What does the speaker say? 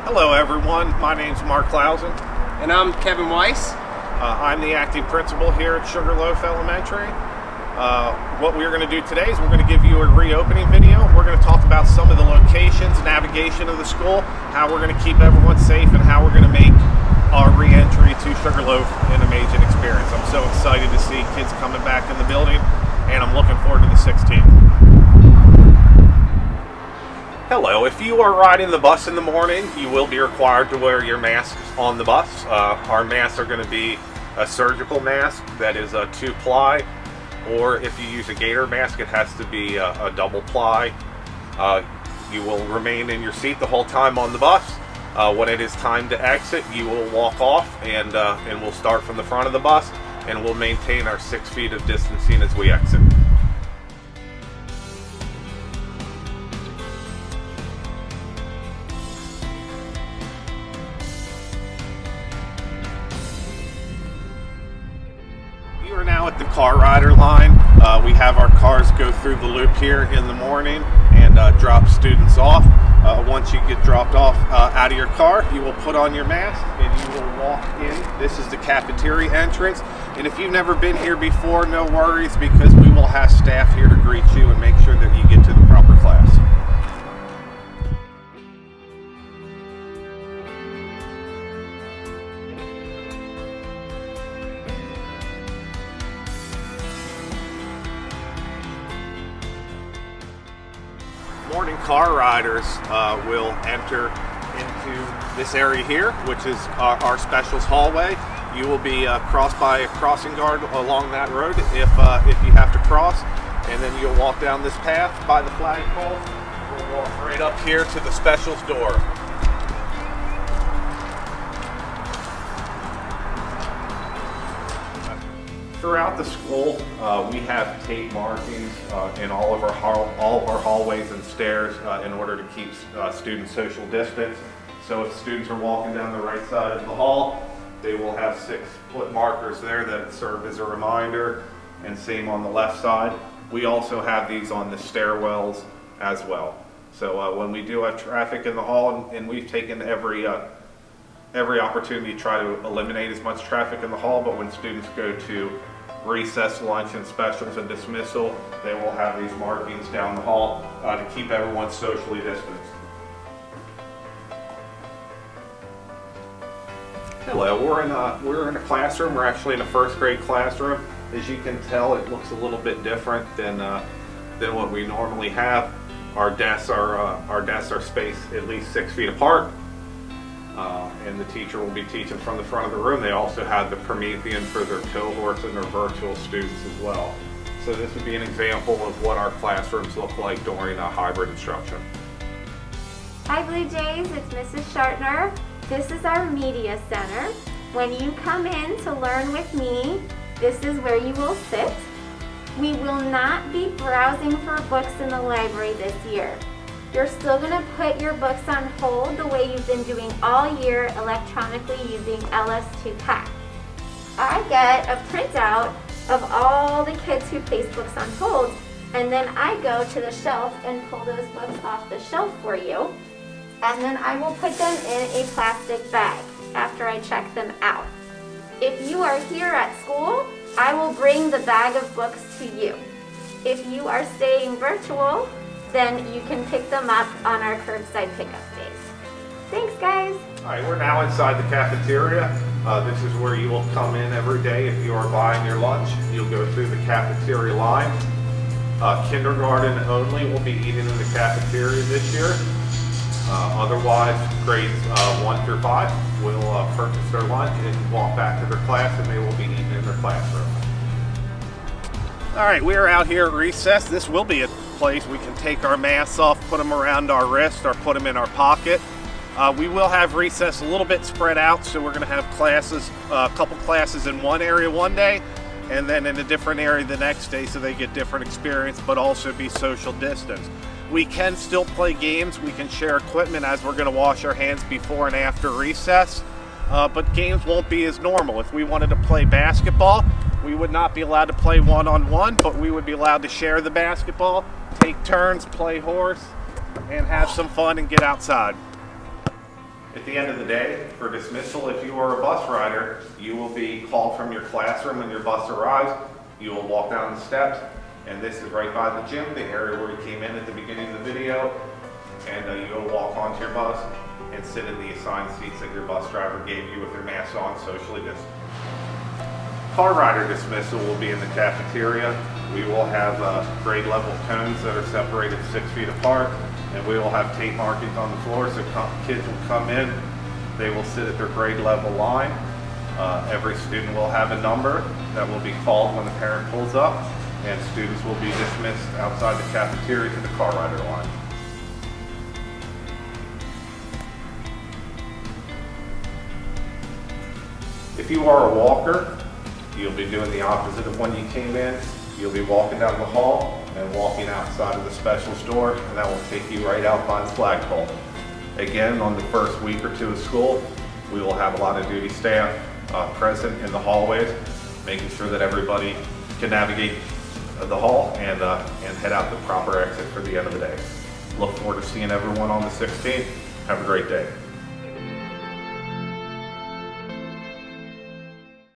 Hello everyone, my name's Mark Clausen. And I'm Kevin Weis. I'm the acting principal here at Sugarloaf Elementary. What we're going to do today is we're going to give you a reopening video. We're going to talk about some of the locations, navigation of the school, how we're going to keep everyone safe, and how we're going to make our re-entry to Sugarloaf an amazing experience. I'm so excited to see kids coming back in the building, and I'm looking forward to the 16th. Hello, if you are riding the bus in the morning, you will be required to wear your masks on the bus. Our masks are going to be a surgical mask that is a 2-ply, or if you use a gator mask, it has to be a double-ply. You will remain in your seat the whole time on the bus. When it is time to exit, you will walk off, and we'll start from the front of the bus, and we'll maintain our 6 feet of distancing as we exit. We are now at the car rider line. We have our cars go through the loop here in the morning and drop students off. Once you get dropped off out of your car, you will put on your mask and you will walk in. This is the cafeteria entrance. And if you've never been here before, no worries, because we will have staff here to greet you and make sure that you get to the proper class. Morning car riders will enter into this area here, which is our specials hallway. You will be crossed by a crossing guard along that road if you have to cross, and then you'll walk down this path by the flagpole. We'll walk right up here to the specials door. Throughout the school, we have tape markings in all of our hallways and stairs in order to keep students social distance. So if students are walking down the right side of the hall, they will have 6-foot markers there that serve as a reminder, and same on the left side. We also have these on the stairwells as well. So when we do have traffic in the hall, and we've taken every opportunity to try to eliminate as much traffic in the hall, but when students go to recess, lunch, and specials and dismissal, they will have these markings down the hall to keep everyone socially distanced. Hello, we're in a classroom. We're actually in a first grade classroom. As you can tell, it looks a little bit different than what we normally have. Our desks are spaced at least 6 feet apart. And the teacher will be teaching from the front of the room. They also have the Promethean for their cohorts and their virtual students as well. So this would be an example of what our classrooms look like during a hybrid instruction. Hi Blue Jays, it's Mrs. Shartner. This is our media center. When you come in to learn with me, this is where you will sit. We will not be browsing for books in the library this year. You're still going to put your books on hold the way you've been doing all year electronically using LS2 Pack. I get a printout of all the kids who place books on hold, and then I go to the shelf and pull those books off the shelf for you, and then I will put them in a plastic bag after I check them out. If you are here at school, I will bring the bag of books to you. If you are staying virtual, then you can pick them up on our curbside pickup days. Thanks, guys. All right, we're now inside the cafeteria. This is where you will come in every day if you are buying your lunch. You'll go through the cafeteria line. Kindergarten only will be eating in the cafeteria this year. Otherwise, grades 1 through 5 will purchase their lunch and walk back to their class, and they will be eating in their classroom. All right, we are out here at recess. This will be a place we can take our masks off, put them around our wrist, or put them in our pocket. We will have recess a little bit spread out, so we're going to have classes, a couple classes in one area one day, and then in a different area the next day, so they get different experience, but also be social distance. We can still play games. We can share equipment as we're going to wash our hands before and after recess, but games won't be as normal. If we wanted to play basketball, we would not be allowed to play one-on-one, but we would be allowed to share the basketball, take turns, play horse, and have some fun and get outside. At the end of the day, for dismissal, if you are a bus rider, you will be called from your classroom when your bus arrives. You will walk down the steps, and this is right by the gym, the area where you came in at the beginning of the video. And you will walk onto your bus and sit in the assigned seats that your bus driver gave you with your mask on, socially distanced. Car rider dismissal will be in the cafeteria. We will have grade level cones that are separated 6 feet apart, and we will have tape markings on the floor so kids will come in. They will sit at their grade level line. Every student will have a number that will be called when the parent pulls up, and students will be dismissed outside the cafeteria to the car rider line. If you are a walker, you'll be doing the opposite of when you came in. You'll be walking down the hall and walking outside of the specials door, and that will take you right out by the flagpole. Again, on the first week or two of school, we will have a lot of duty staff present in the hallways, making sure that everybody can navigate the hall and head out the proper exit for the end of the day. Look forward to seeing everyone on the 16th. Have a great day.